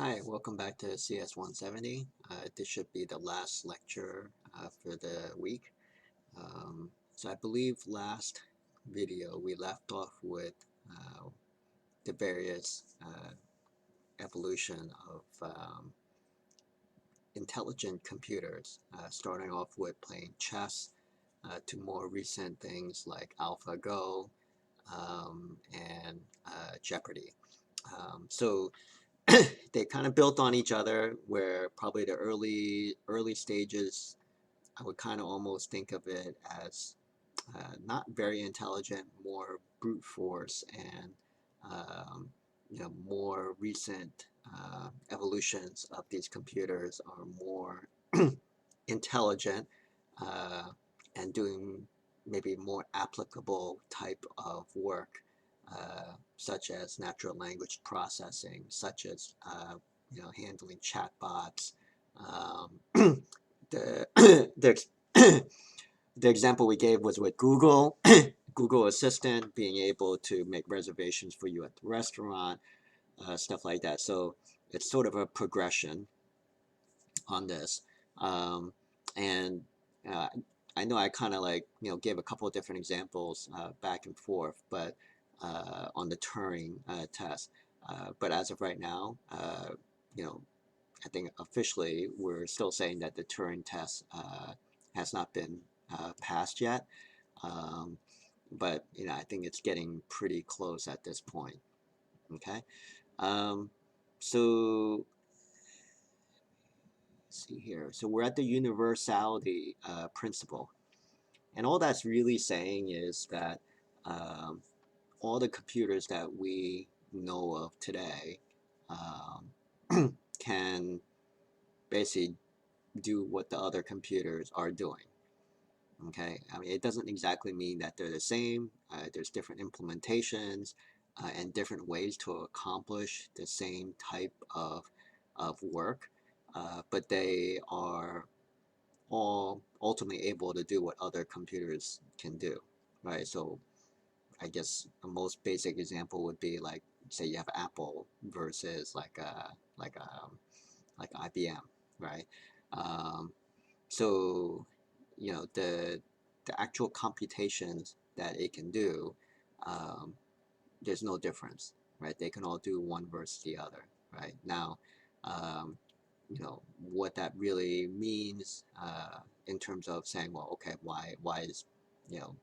Hi, welcome back to CS 170. This should be the last lecture for the week. So I believe last video we left off with the various evolution of intelligent computers, starting off with playing chess to more recent things like AlphaGo and Jeopardy. So they kind of built on each other, where probably the early stages I would kind of almost think of it as not very intelligent, more brute force, and more recent evolutions of these computers are more intelligent uh, and doing maybe more applicable type of work, such as natural language processing, such as handling chatbots. The the the example we gave was with Google, Google Assistant being able to make reservations for you at the restaurant, stuff like that. So it's sort of a progression on this. Um, and uh, I know I kind of like, gave a couple of different examples back and forth, but on the Turing test. But as of right now, you know, I think officially we're still saying that the Turing test has not been passed yet. Um, but I think it's getting pretty close at this point. Okay. Um, so let's see here. So we're at the universality principle, and all that's really saying is that um, all the computers that we know of today can basically do what the other computers are doing. Okay, I mean, it doesn't exactly mean that they're the same. There's different implementations and different ways to accomplish the same type of work, but they are all ultimately able to do what other computers can do, right? So I guess the most basic example would be like, say you have Apple versus like a like IBM, right? Um, so the actual computations that it can do, um, there's no difference, right? They can all do one versus the other, right? Now, um, what that really means in terms of saying, well, okay, why is you know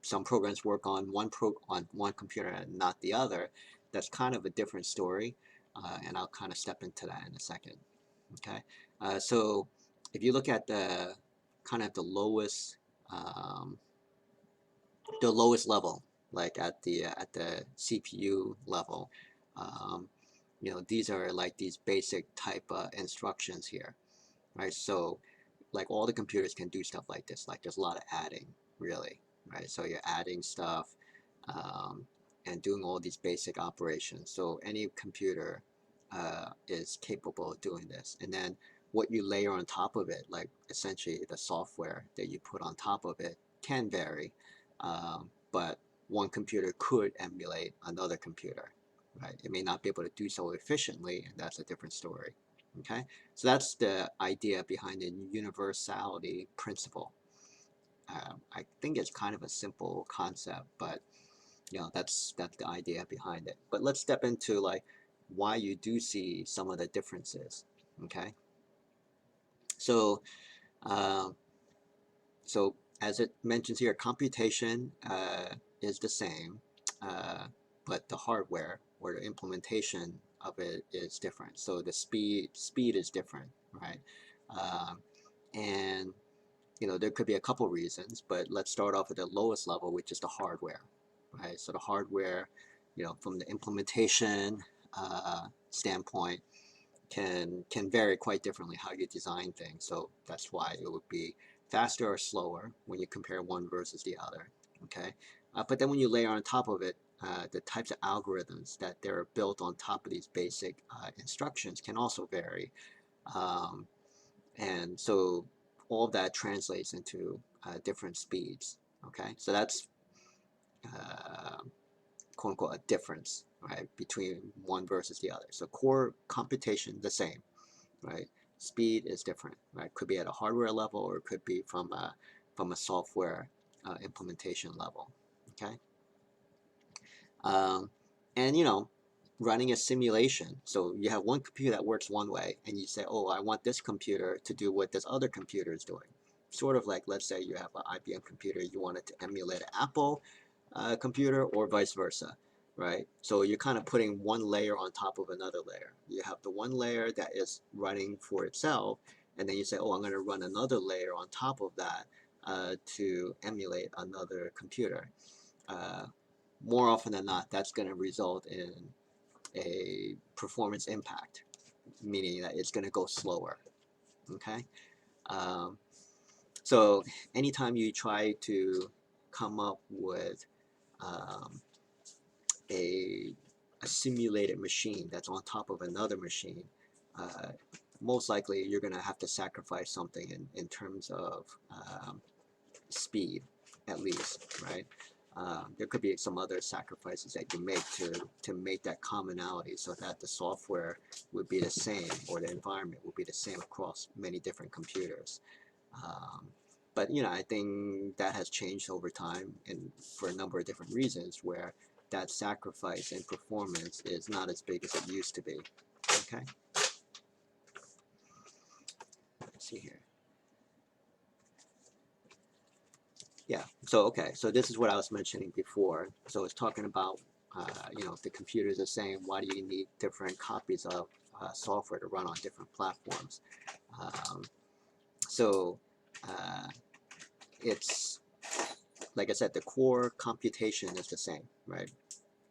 some programs work on one computer and not the other? That's kind of a different story, and I'll kind of step into that in a second. Okay, so if you look at the kind of um, the lowest level, like at the CPU level, um, these are like these basic type instructions here, right? So like all the computers can do stuff like this. Like there's a lot of adding, really, right? So you're adding stuff um, and doing all these basic operations. So any computer is capable of doing this. And then what you layer on top of it, like essentially the software that you put on top of it, can vary. But one computer could emulate another computer, right? It may not be able to do so efficiently, and that's a different story. Okay, so that's the idea behind the universality principle. I think it's kind of a simple concept, but that's the idea behind it. But let's step into like why you do see some of the differences. Okay, so um, so as it mentions here, computation is the same, uh, but the hardware or the implementation of it is different. So the speed is different, right? Um, and there could be a couple reasons, but let's start off at the lowest level, which is the hardware, right? So the hardware, from the implementation standpoint, can vary quite differently how you design things. So that's why it would be faster or slower when you compare one versus the other. Okay, but then when you layer on top of it, the types of algorithms that they're built on top of these basic instructions can also vary. Um, and so all of that translates into different speeds. Okay, so that's uh, quote unquote a difference. right, between one versus the other. So core computation, the same, right? Speed is different, right? Could be at a hardware level or it could be from a software implementation level, okay? Um, and running a simulation. So you have one computer that works one way, and you say, oh, I want this computer to do what this other computer is doing. Sort of like, let's say you have an IBM computer, you want it to emulate an Apple computer or vice versa, right? So you're kind of putting one layer on top of another layer. You have the one layer that is running for itself, and then you say, oh, I'm going to run another layer on top of that to emulate another computer. More often than not, that's going to result in a performance impact, meaning that it's going to go slower. Okay, um, so anytime you try to come up with um, a, a simulated machine that's on top of another machine, uh, most likely you're going to have to sacrifice something in terms of speed, at least, right? There could be some other sacrifices that you make to make that commonality so that the software would be the same or the environment would be the same across many different computers. Um, but I think that has changed over time and for a number of different reasons where that sacrifice in performance is not as big as it used to be. Okay, let's see here. Yeah, so okay, so this is what I was mentioning before. So it's talking about, if the computers are saying, why do you need different copies of software to run on different platforms? Um, so uh, it's, like I said, the core computation is the same, right?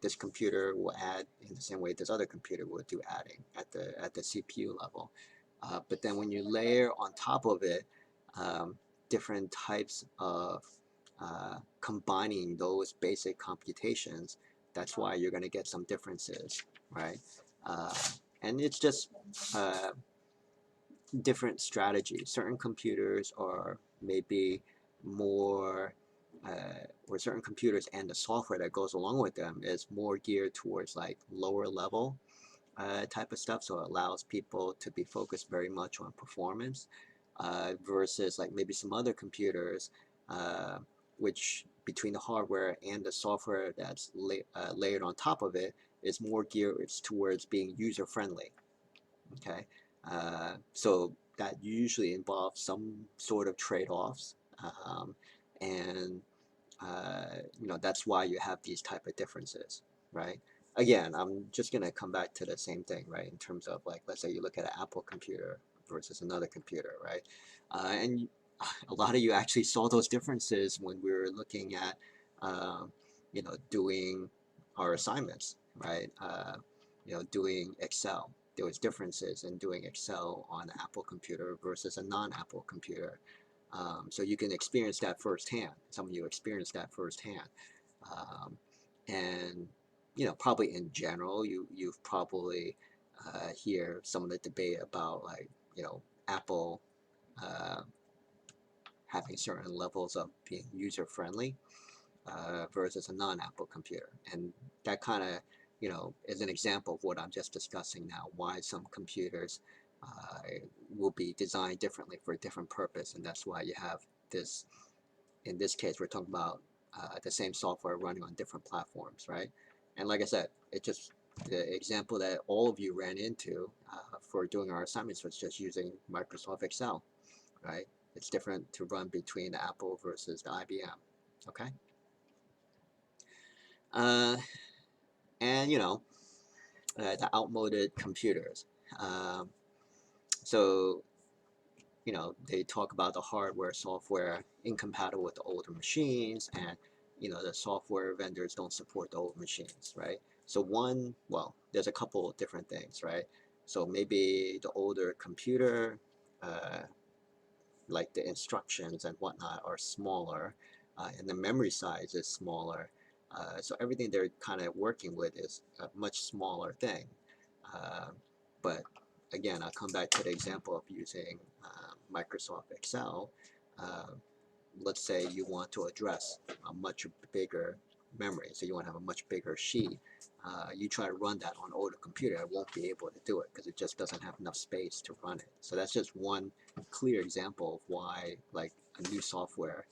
This computer will add in the same way this other computer will do adding at the CPU level. But then when you layer on top of it different types of combining those basic computations, that's why you're going to get some differences, right? Uh, and it's just uh, different strategies. Certain computers are maybe more, or certain computers and the software that goes along with them is more geared towards like lower level type of stuff. So it allows people to be focused very much on performance versus like maybe some other computers, which between the hardware and the software that's layered on top of it is more geared towards being user friendly. Okay, so that usually involves some sort of trade-offs, and that's why you have these type of differences, right? Again, I'm just gonna come back to the same thing, right? In terms of like, let's say you look at an Apple computer versus another computer, right? And a lot of you actually saw those differences when we were looking at, doing our assignments, right? Doing Excel. There was differences in doing Excel on an Apple computer versus a non-Apple computer. So you can experience that firsthand. Some of you experienced that firsthand. Um, and, probably in general, you've probably hear some of the debate about like, Apple uh, having certain levels of being user friendly versus a non-Apple computer. And that kind of, is an example of what I'm just discussing now, why some computers uh, will be designed differently for a different purpose. And that's why you have this, in this case, we're talking about the same software running on different platforms, right? And like I said, it just, the example that all of you ran into for doing our assignments was just using Microsoft Excel, right? It's different to run between the Apple versus the IBM, okay? Uh, and the outmoded computers. Um, so they talk about the hardware, software incompatible with the older machines, and the software vendors don't support the old machines, right? So well, there's a couple of different things, right? So maybe the older computer, uh, like the instructions and whatnot, are smaller, and the memory size is smaller. So everything they're kind of working with is a much smaller thing. Uh, but again, I'll come back to the example of using Microsoft Excel. Uh, let's say you want to address a much bigger memory, so you want to have a much bigger sheet. You try to run that on older computer, it won't be able to do it because it just doesn't have enough space to run it. So that's just one clear example of why like a new software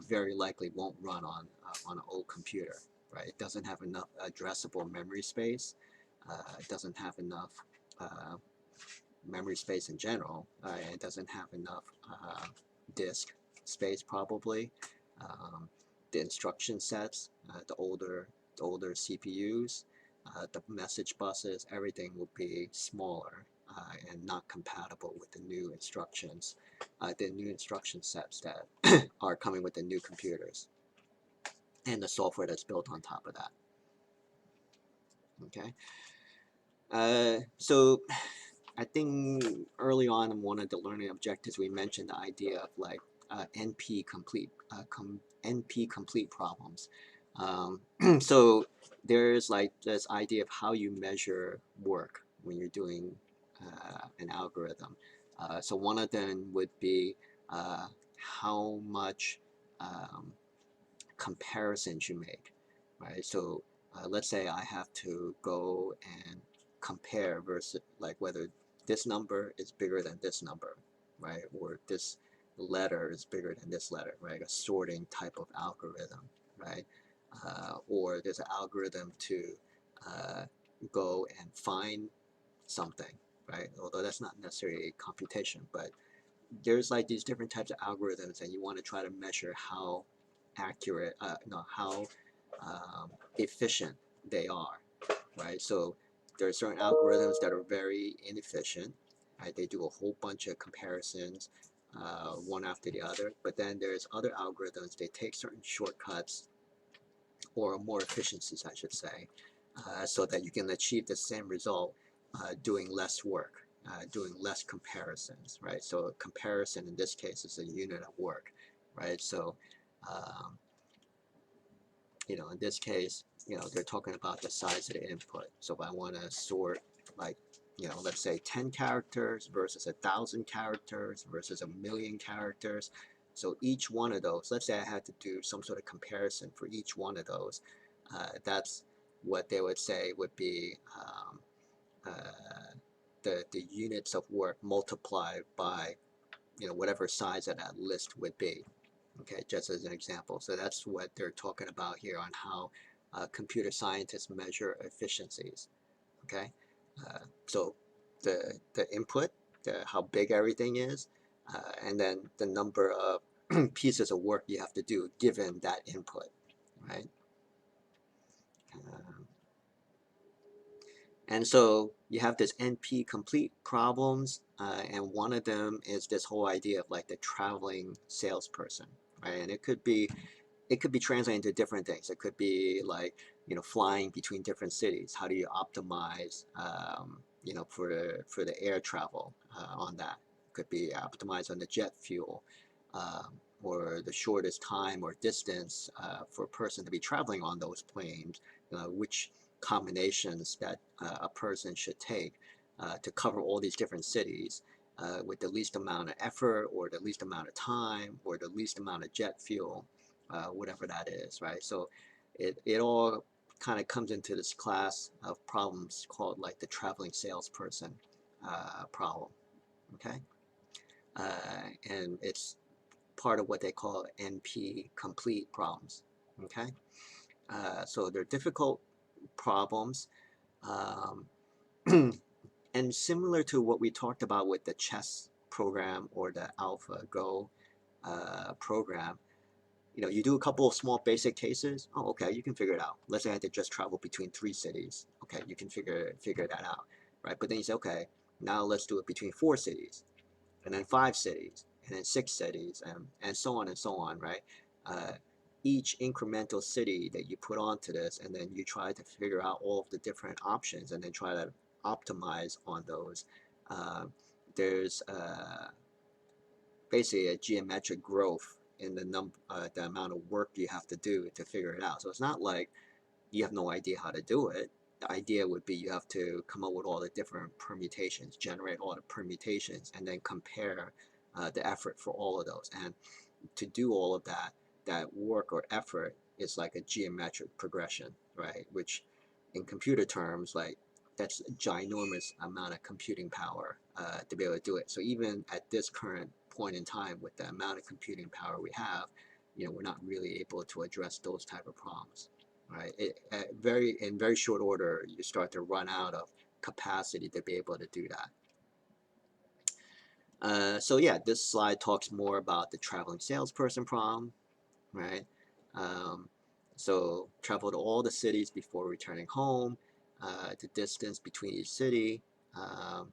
very likely won't run on an old computer, right? It doesn't have enough addressable memory space. It doesn't have enough uh, memory space in general. It doesn't have enough disk space probably. Um, the instruction sets, the older CPUs, the message buses, everything will be smaller and not compatible with the new instruction sets that are coming with the new computers and the software that's built on top of that. Okay, so I think early on in one of the learning objectives we mentioned the idea of like NP complete problems. So there's like this idea of how you measure work when you're doing an algorithm. So one of them would be how much um, comparisons you make, right? So let's say I have to go and compare versus like whether this number is bigger than this number, right? Or this letter is bigger than this letter, right? A sorting type of algorithm, right? Or there's an algorithm to uh, go and find something, right? Although that's not necessarily computation, but there's like these different types of algorithms, and you want to try to measure how accurate, no, how efficient they are, right? So there are certain algorithms that are very inefficient, right? They do a whole bunch of comparisons, one after the other. But then there's other algorithms, they take certain shortcuts or more efficiencies, I should say, so that you can achieve the same result doing less work, doing less comparisons, right? So a comparison in this case is a unit of work, right? So, um, in this case, they're talking about the size of the input. So if I want to sort like, let's say 10 characters versus 1,000 characters versus 1,000,000 characters. So each one of those, let's say I had to do some sort of comparison for each one of those. That's what they would say would be the units of work multiplied by whatever size of that list would be. Okay, just as an example. So that's what they're talking about here on how computer scientists measure efficiencies. Okay, so the input, how big everything is, and then the number of pieces of work you have to do given that input, right? Um, and so you have this NP complete problems, and one of them is this whole idea of like the traveling salesperson, right? And it could be translated into different things. It could be like, flying between different cities. How do you optimize, for the air travel on that? It could be optimized on the jet fuel, or the shortest time or distance for a person to be traveling on those planes. Which combinations that a person should take to cover all these different cities with the least amount of effort or the least amount of time or the least amount of jet fuel, whatever that is, right? So it all kind of comes into this class of problems called like the traveling salesperson problem, okay? And it's part of what they call NP complete problems, okay? So they're difficult problems. Um, and similar to what we talked about with the chess program or the AlphaGo program, you do a couple of small basic cases. Oh, okay, you can figure it out. Let's say I had to just travel between 3 cities. Okay, you can figure that out, right? But then you say, okay, now let's do it between 4 cities, and then 5 cities, and then 6 cities, and so on, right? Uh, each incremental city that you put onto this, and then you try to figure out all of the different options, and then try to optimize on those. Uh, there's basically a geometric growth in the amount of work you have to do to figure it out. So it's not like you have no idea how to do it. The idea would be you have to come up with all the different permutations, generate all the permutations, and then compare the effort for all of those. And to do all of that work or effort is like a geometric progression, right? Which in computer terms, like that's a ginormous amount of computing power to be able to do it. So even at this current point in time, with the amount of computing power we have, we're not really able to address those type of problems, right? In very short order, you start to run out of capacity to be able to do that. So yeah, this slide talks more about the traveling salesperson problem, right? Um, so travel to all the cities before returning home, the distance between each city, um,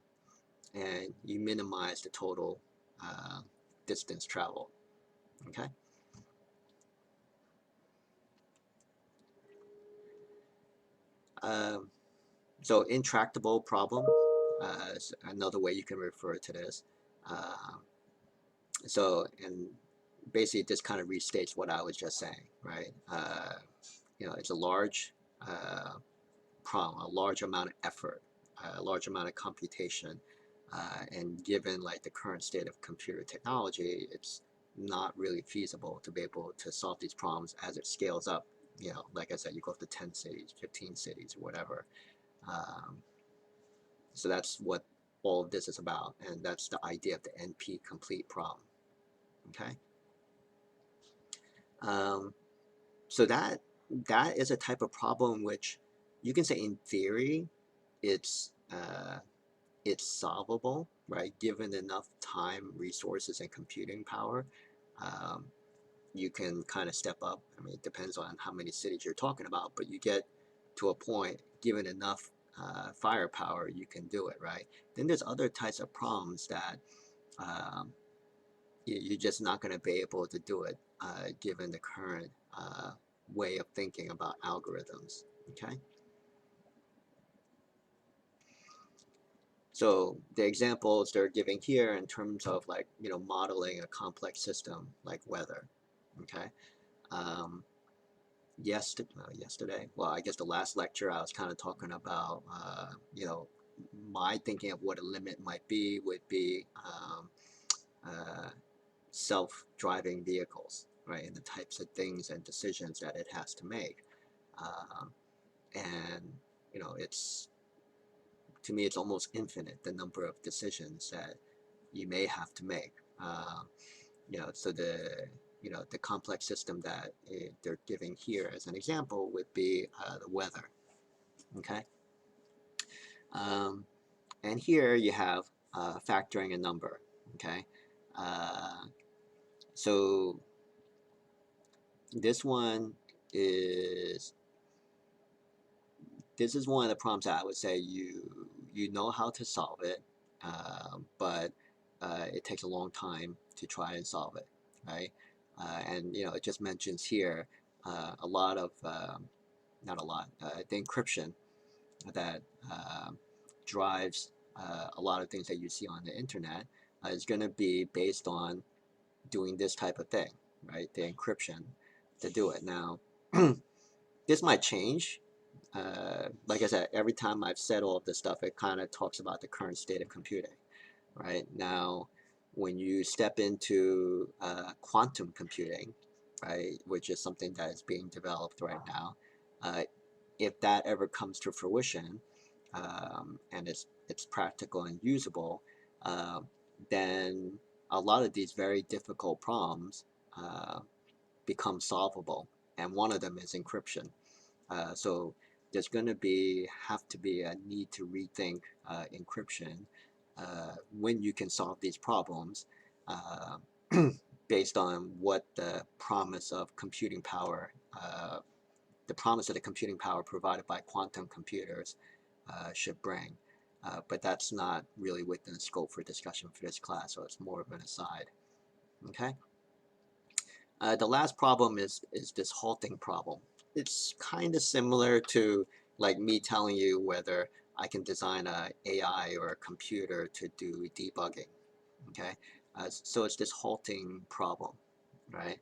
and you minimize the total uh, distance travel, okay? Um, so intractable problem is another way you can refer to this. Um, and basically this kind of restates what I was just saying, right? It's a large uh, problem, a large amount of effort, a large amount of computation, and given like the current state of computer technology, it's not really feasible to be able to solve these problems as it scales up. Like I said, you go up to 10 cities, 15 cities, or whatever. Um, so that's what all of this is about, and that's the idea of the NP complete problem. Okay. Um, so that is a type of problem which you can say in theory it's uh, it's solvable, right? Given enough time, resources, and computing power, um, you can kind of step up. I mean, it depends on how many cities you're talking about, but you get to a point, given enough firepower, you can do it, right? Then there's other types of problems that um, you're just not going to be able to do it given the current way of thinking about algorithms, okay? So the examples they're giving here in terms of like, modeling a complex system like weather, okay? Um, yesterday, well, I guess the last lecture I was kind of talking about, my thinking of what a limit might be would be uh, self-driving vehicles, right? And the types of things and decisions that it has to make. Um, and, it's, to me, it's almost infinite, the number of decisions that you may have to make. So the complex system that they're giving here as an example would be the weather. Okay, and here you have factoring a number. Okay, uh, so this one is this is one of the problems that I would say you know how to solve it, but it takes a long time to try and solve it, right? And it just mentions here a lot of not a lot the encryption that drives a lot of things that you see on the internet is going to be based on doing this type of thing, right? The encryption to do it. Now, this might change. Like I said, every time I've said all of this stuff, it kind of talks about the current state of computing, right? Now, when you step into quantum computing, right, which is something that is being developed right now, uh, if that ever comes to fruition, and it's practical and usable, uh, then a lot of these very difficult problems uh, become solvable, and one of them is encryption. So there's going to have to be a need to rethink encryption when you can solve these problems uh, based on what the promise of the computing power provided by quantum computers should bring. But that's not really within the scope for discussion for this class, so it's more of an aside. Okay. The last problem is this halting problem. It's kind of similar to like me telling you whether I can design a AI or a computer to do debugging. Okay, so it's this halting problem, right?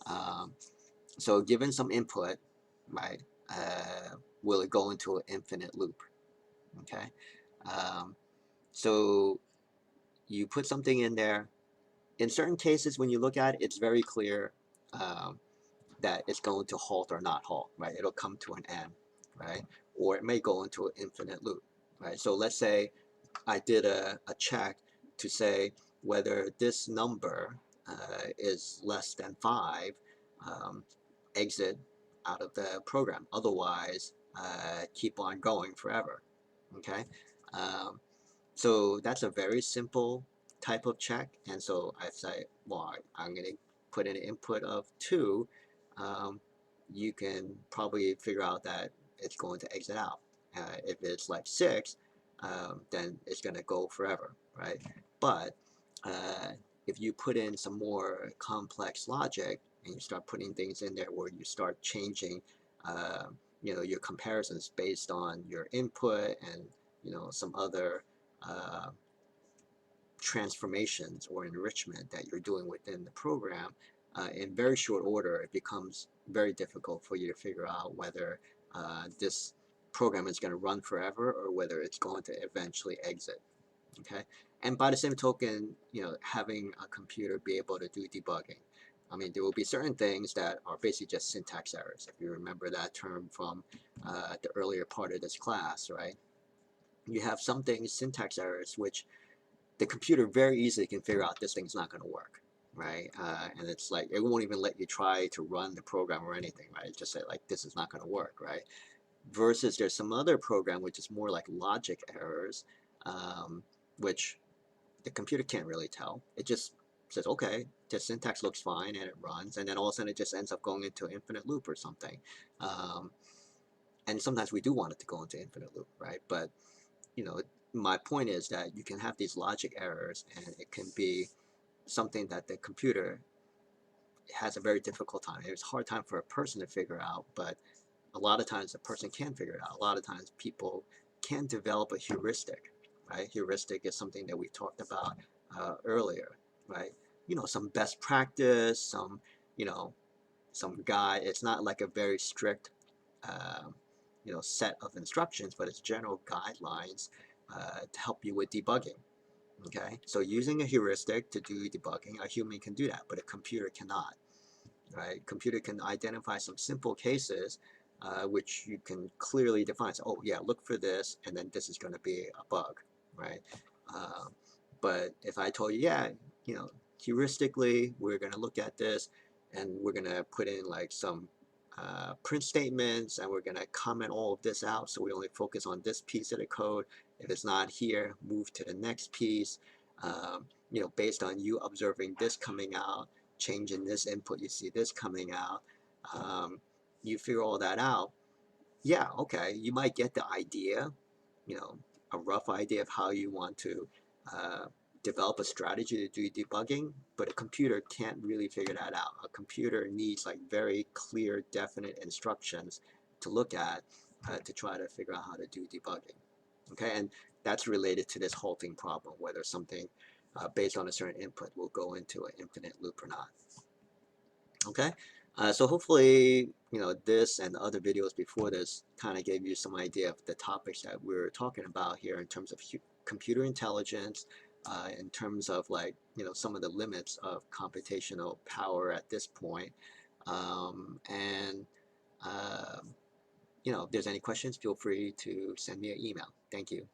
Um, so given some input, right, will it go into an infinite loop? Okay, um, so you put something in there. In certain cases, when you look at it, it's very clear. that it's going to halt or not halt, right? It'll come to an end, right? Or it may go into an infinite loop, right? So let's say I did a check to say whether this number is less than 5, um, exit out of the program. Otherwise, keep on going forever, okay? Um, so that's a very simple type of check. And so I say, well, I'm going to put in an input of 2. Um, you can probably figure out that it's going to exit out. If it's like 6, then it's going to go forever, right? But if you put in some more complex logic and you start putting things in there where you start changing, uh, your comparisons based on your input and some other uh, transformations or enrichment that you're doing within the program, in very short order, it becomes very difficult for you to figure out whether this program is going to run forever or whether it's going to eventually exit. Okay, and by the same token, having a computer be able to do debugging. I mean, there will be certain things that are basically just syntax errors. If you remember that term from the earlier part of this class, right? You have some things, syntax errors, which the computer very easily can figure out this thing's not going to work, right? And it's like it won't even let you try to run the program or anything, right? Just say like this is not going to work, right? Versus there's some other program which is more like logic errors, which the computer can't really tell. It just says, okay, the syntax looks fine, and it runs, and then all of a sudden it just ends up going into an infinite loop or something. Um, and sometimes we do want it to go into infinite loop, right? But you know, my point is that you can have these logic errors, and it can be something that the computer has a very difficult time. It's a hard time for a person to figure out, but a lot of times a person can figure it out. A lot of times people can develop a heuristic, right? Heuristic is something that we talked about earlier, right? Some best practice, you know, some guide. It's not like a very strict, uh, set of instructions, but it's general guidelines to help you with debugging. Okay, so using a heuristic to do debugging, a human can do that, but a computer cannot, right? Computer can identify some simple cases which you can clearly define. So, oh yeah, look for this, and then this is going to be a bug, right? Uh, but if I told you, yeah, heuristically, we're going to look at this, and we're going to put in like some print statements, and we're going to comment all of this out, so we only focus on this piece of the code. If it's not here, move to the next piece. Based on you observing this coming out, changing this input, you see this coming out. Um, you figure all that out. Yeah, okay, you might get the idea, you know, a rough idea of how you want to uh, develop a strategy to do debugging, but a computer can't really figure that out. A computer needs like very clear, definite instructions to look at to try to figure out how to do debugging. Okay, and that's related to this halting problem, whether something based on a certain input will go into an infinite loop or not. Okay, so hopefully, this and the other videos before this kind of gave you some idea of the topics that we're talking about here in terms of computer intelligence, in terms of like, some of the limits of computational power at this point. And, uh, if there's any questions, feel free to send me an email. Thank you.